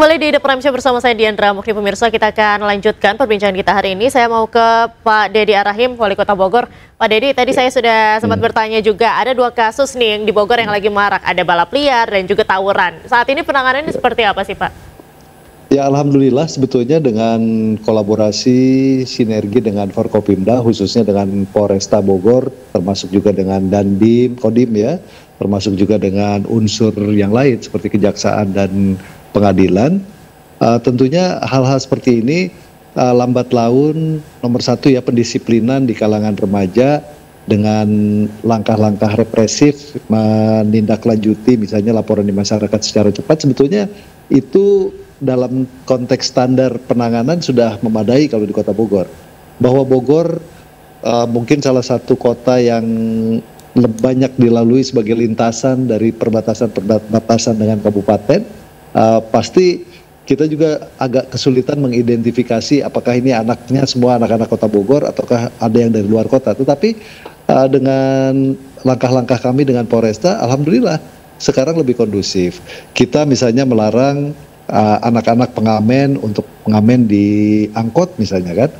Kembali di The Prime Show bersama saya Diandra Mukni. Pemirsa, kita akan lanjutkan perbincangan kita hari ini. Saya mau ke Pak Dedi Arahim, Wali Kota Bogor. Pak Dedi, tadi saya sudah sempat bertanya juga, ada 2 kasus nih yang di Bogor yang lagi marak, ada balap liar dan juga tawuran. Saat ini penanganannya seperti apa sih, Pak? Ya, alhamdulillah sebetulnya dengan kolaborasi sinergi dengan Forkopimda, khususnya dengan Polresta Bogor, termasuk juga dengan Dandim, Kodim ya, termasuk juga dengan unsur yang lain seperti kejaksaan dan pengadilan. Tentunya hal-hal seperti ini lambat laun nomor 1 ya, pendisiplinan di kalangan remaja dengan langkah-langkah represif, menindaklanjuti misalnya laporan di masyarakat secara cepat. Sebetulnya itu dalam konteks standar penanganan sudah memadai kalau di Kota Bogor. Bahwa Bogor mungkin salah satu kota yang banyak dilalui sebagai lintasan dari perbatasan dengan kabupaten. Pasti kita juga agak kesulitan mengidentifikasi apakah ini anaknya semua anak-anak Kota Bogor ataukah ada yang dari luar kota. Tetapi dengan langkah-langkah kami dengan Polresta, alhamdulillah sekarang lebih kondusif. Kita misalnya melarang anak-anak pengamen untuk pengamen di angkot misalnya kan,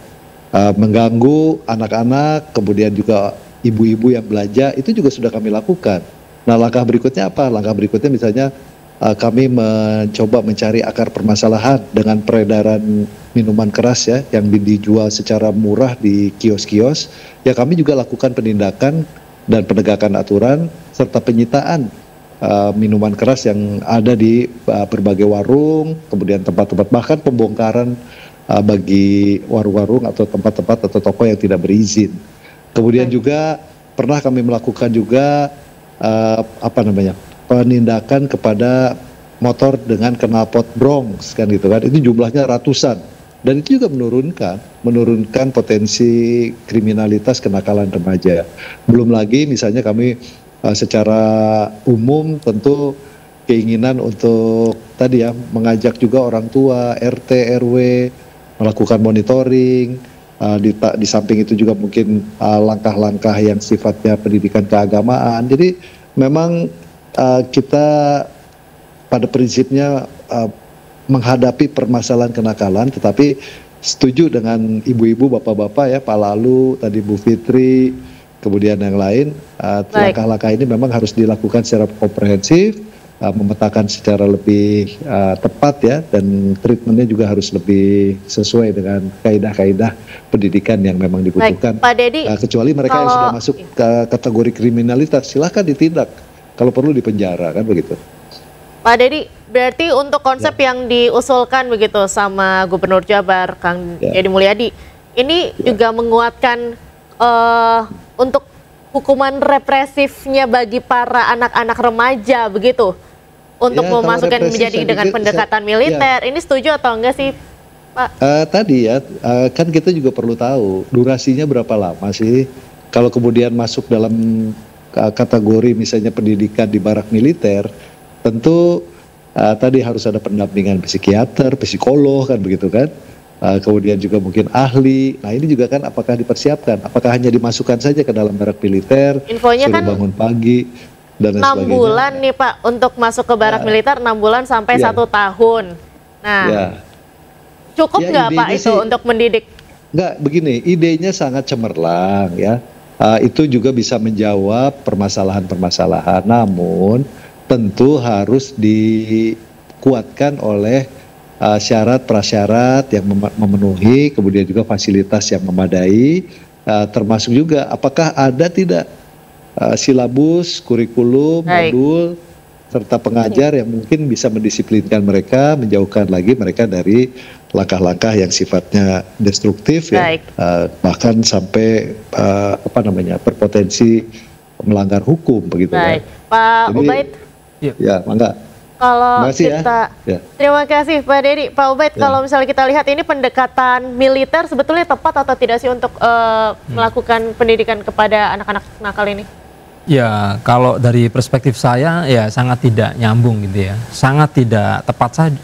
mengganggu anak-anak, kemudian juga ibu-ibu yang belanja, itu juga sudah kami lakukan. Nah, langkah berikutnya apa? Langkah berikutnya misalnya kami mencoba mencari akar permasalahan dengan peredaran minuman keras ya yang dijual secara murah di kios-kios. Ya, kami juga lakukan penindakan dan penegakan aturan serta penyitaan minuman keras yang ada di berbagai warung, kemudian tempat-tempat, bahkan pembongkaran bagi warung-warung atau tempat-tempat atau toko yang tidak berizin. Kemudian juga pernah kami melakukan juga penindakan kepada motor dengan knalpot bronze kan gitu kan, itu jumlahnya ratusan dan itu juga menurunkan potensi kriminalitas kenakalan remaja. Belum lagi misalnya kami secara umum tentu keinginan untuk tadi ya mengajak juga orang tua, RT, RW melakukan monitoring. Di samping itu juga mungkin langkah-langkah yang sifatnya pendidikan keagamaan. Jadi memang kita pada prinsipnya menghadapi permasalahan kenakalan, tetapi setuju dengan ibu-ibu, bapak-bapak ya, Pak Lalu, tadi Bu Fitri, kemudian yang lain, langkah-langkah ini memang harus dilakukan secara komprehensif, memetakan secara lebih tepat ya, dan treatmentnya juga harus lebih sesuai dengan kaidah-kaidah pendidikan yang memang dibutuhkan. Baik, Pak Dedi, kecuali mereka yang sudah masuk ke kategori kriminalitas, silahkan ditindak. Kalau perlu dipenjara kan begitu. Pak Dedi, berarti untuk konsep yang diusulkan begitu sama Gubernur Jabar, Kang Deddy Mulyadi, ini juga menguatkan untuk hukuman represifnya bagi para anak-anak remaja begitu, untuk memasukkan menjadi dengan pendekatan militer. Ini setuju atau enggak sih, Pak? Tadi ya, kan kita juga perlu tahu durasinya berapa lama sih. Kalau kemudian masuk dalam kategori misalnya pendidikan di barak militer, tentu tadi harus ada pendampingan psikiater, psikolog kan begitu kan, kemudian juga mungkin ahli. Nah, ini juga kan apakah dipersiapkan, apakah hanya dimasukkan saja ke dalam barak militer, infonya suruh kan bangun pagi dan 6 bulan nih Pak untuk masuk ke barak militer, 6 bulan sampai 1 tahun. Nah, cukup nggak Pak itu untuk mendidik? Nggak, begini, idenya sangat cemerlang ya. Itu juga bisa menjawab permasalahan-permasalahan, namun tentu harus dikuatkan oleh syarat prasyarat yang memenuhi, kemudian juga fasilitas yang memadai, termasuk juga apakah ada tidak silabus, kurikulum, modul, serta pengajar yang mungkin bisa mendisiplinkan mereka, menjauhkan lagi mereka dari langkah-langkah yang sifatnya destruktif ya, bahkan sampai berpotensi melanggar hukum begitu ya. Pak Ubaid. Ya, mangga. Kalau kita terima kasih Pak Dedi. Pak Ubaid, kalau misalnya kita lihat ini pendekatan militer sebetulnya tepat atau tidak sih untuk melakukan pendidikan kepada anak-anak nakal ini? Ya, kalau dari perspektif saya ya sangat tidak nyambung gitu ya, sangat tidak tepat saja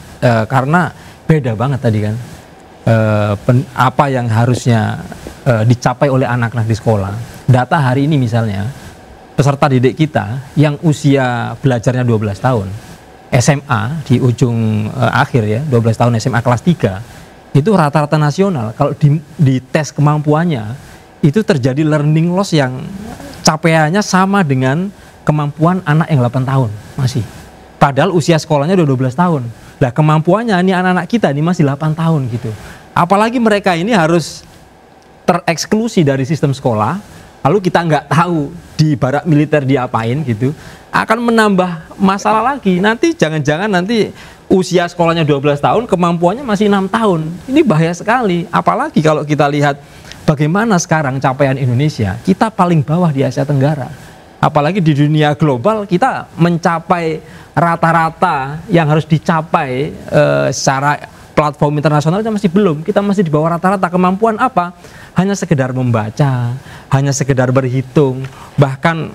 karena beda banget tadi kan apa yang harusnya dicapai oleh anak-anak di sekolah. Data hari ini misalnya peserta didik kita yang usia belajarnya 12 tahun SMA di ujung akhir ya, 12 tahun SMA kelas 3, itu rata-rata nasional. Kalau di tes kemampuannya, itu terjadi learning loss yang capaiannya sama dengan kemampuan anak yang 8 tahun masih. Padahal usia sekolahnya udah 12 tahun. Nah kemampuannya ini anak-anak kita ini masih 8 tahun gitu. Apalagi mereka ini harus tereksklusi dari sistem sekolah, lalu kita nggak tahu di barak militer diapain gitu, akan menambah masalah lagi. Nanti jangan-jangan nanti usia sekolahnya 12 tahun, kemampuannya masih 6 tahun. Ini bahaya sekali. Apalagi kalau kita lihat bagaimana sekarang capaian Indonesia, kita paling bawah di Asia Tenggara. Apalagi di dunia global kita mencapai rata-rata yang harus dicapai secara platform internasional masih belum. Kita masih di bawah rata-rata. Kemampuan apa? Hanya sekedar membaca, hanya sekedar berhitung, bahkan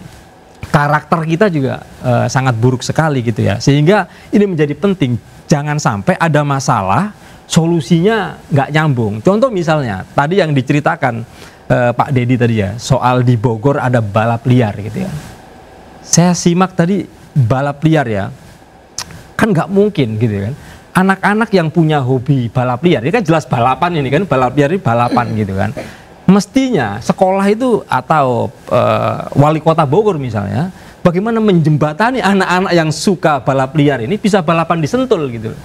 karakter kita juga sangat buruk sekali gitu ya. Sehingga ini menjadi penting, jangan sampai ada masalah solusinya nggak nyambung. Contoh misalnya tadi yang diceritakan Pak Dedi tadi ya, soal di Bogor ada balap liar gitu ya. Saya simak tadi balap liar ya, kan nggak mungkin gitu kan. Anak-anak yang punya hobi balap liar, ini kan jelas balapan ini kan, balap liar ini balapan gitu kan. Mestinya sekolah itu atau wali kota Bogor misalnya, bagaimana menjembatani anak-anak yang suka balap liar ini bisa balapan di Sentul gitu.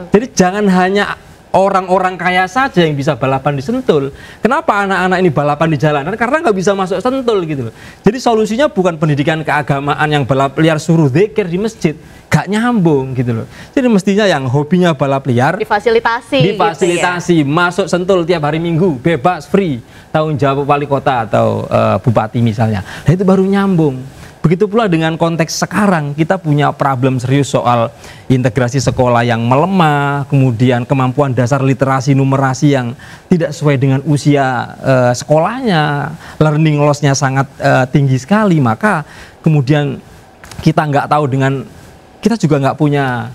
Jadi jangan hanya orang-orang kaya saja yang bisa balapan di Sentul. Kenapa anak-anak ini balapan di jalanan? Karena nggak bisa masuk Sentul gitu loh. Jadi solusinya bukan pendidikan keagamaan yang balap liar suruh dzikir di masjid, gak nyambung gitu loh. Jadi mestinya yang hobinya balap liar difasilitasi gitu ya. Masuk Sentul tiap hari Minggu, bebas, free, tanggung jawab wali kota atau bupati misalnya. Nah itu baru nyambung. Begitu pula dengan konteks sekarang, kita punya problem serius soal integrasi sekolah yang melemah, kemudian kemampuan dasar literasi numerasi yang tidak sesuai dengan usia sekolahnya, learning loss-nya sangat tinggi sekali. Maka kemudian kita nggak tahu kita juga nggak punya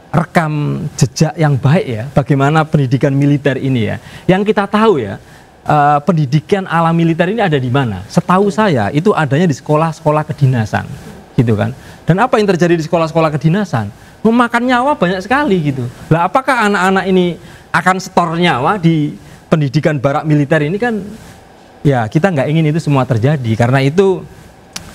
rekam jejak yang baik ya, bagaimana pendidikan militer ini ya. Yang kita tahu ya, pendidikan ala militer ini ada di mana? Setahu saya itu adanya di sekolah-sekolah kedinasan, gitu kan. Dan apa yang terjadi di sekolah-sekolah kedinasan? Memakan nyawa banyak sekali gitu. Lah apakah anak-anak ini akan setor nyawa di pendidikan barak militer ini kan? Ya kita nggak ingin itu semua terjadi. Karena itu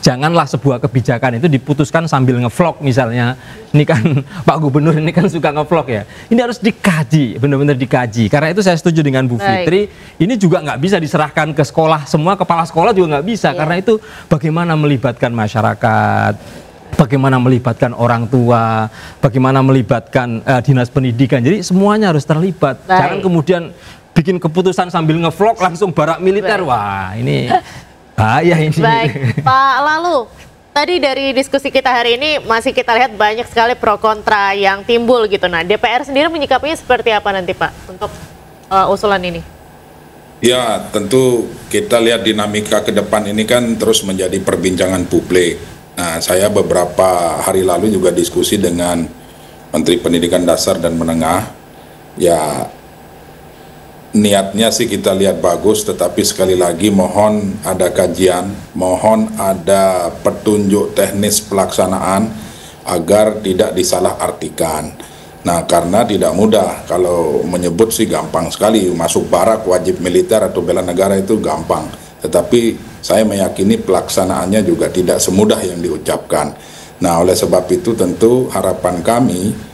janganlah sebuah kebijakan itu diputuskan sambil ngevlog misalnya. Ini kan Pak Gubernur ini kan suka ngevlog ya. Ini harus dikaji, benar-benar dikaji. Karena itu saya setuju dengan Bu Fitri. Ini juga nggak bisa diserahkan ke sekolah, semua kepala sekolah juga nggak bisa. Karena itu bagaimana melibatkan masyarakat, bagaimana melibatkan orang tua, bagaimana melibatkan dinas pendidikan. Jadi semuanya harus terlibat. Jangan kemudian bikin keputusan sambil ngevlog langsung barak militer. Wah ini bahaya ini. Baik, Pak Lalu, tadi dari diskusi kita hari ini masih kita lihat banyak sekali pro kontra yang timbul gitu. Nah, DPR sendiri menyikapinya seperti apa nanti Pak untuk usulan ini? Ya, tentu kita lihat dinamika ke depan ini kan terus menjadi perbincangan publik. Nah, saya beberapa hari lalu juga diskusi dengan Menteri Pendidikan Dasar dan Menengah. Ya, niatnya sih kita lihat bagus, tetapi sekali lagi mohon ada kajian, mohon ada petunjuk teknis pelaksanaan agar tidak disalahartikan. Nah, karena tidak mudah, kalau menyebut sih gampang sekali, masuk barak wajib militer atau bela negara itu gampang. Tetapi saya meyakini pelaksanaannya juga tidak semudah yang diucapkan. Nah, oleh sebab itu tentu harapan kami,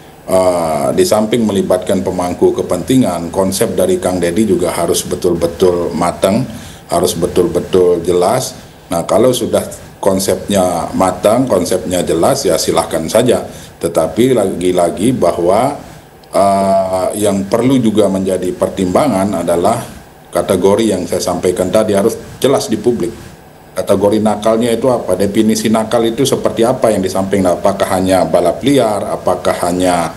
di samping melibatkan pemangku kepentingan, konsep dari Kang Dedi juga harus betul-betul matang, harus betul-betul jelas. Nah, kalau sudah konsepnya matang, konsepnya jelas, ya silahkan saja. Tetapi lagi-lagi bahwa yang perlu juga menjadi pertimbangan adalah kategori yang saya sampaikan tadi harus jelas di publik. Kategori nakalnya itu apa? Definisi nakal itu seperti apa yang disampaikan? Apakah hanya balap liar? Apakah hanya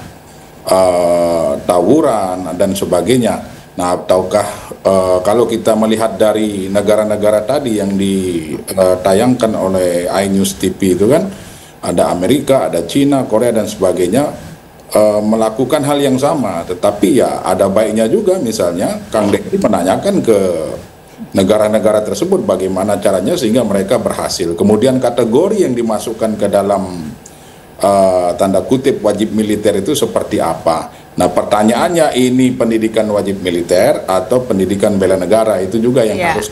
tawuran dan sebagainya? Nah, ataukah kalau kita melihat dari negara-negara tadi yang ditayangkan oleh iNews TV itu kan, ada Amerika, ada Cina, Korea dan sebagainya melakukan hal yang sama. Tetapi ya ada baiknya juga, misalnya Kang Dedi menanyakan ke negara-negara tersebut bagaimana caranya sehingga mereka berhasil. Kemudian kategori yang dimasukkan ke dalam tanda kutip wajib militer itu seperti apa. Nah pertanyaannya, ini pendidikan wajib militer atau pendidikan bela negara, itu juga yang harus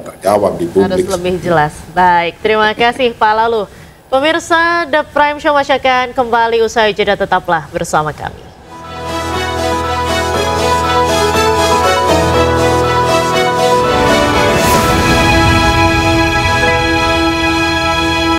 terjawab di publik. Harus lebih jelas. Baik, terima kasih Pak Lalu. Pemirsa The Prime Show masih akan kembali usai jeda, tetaplah bersama kami.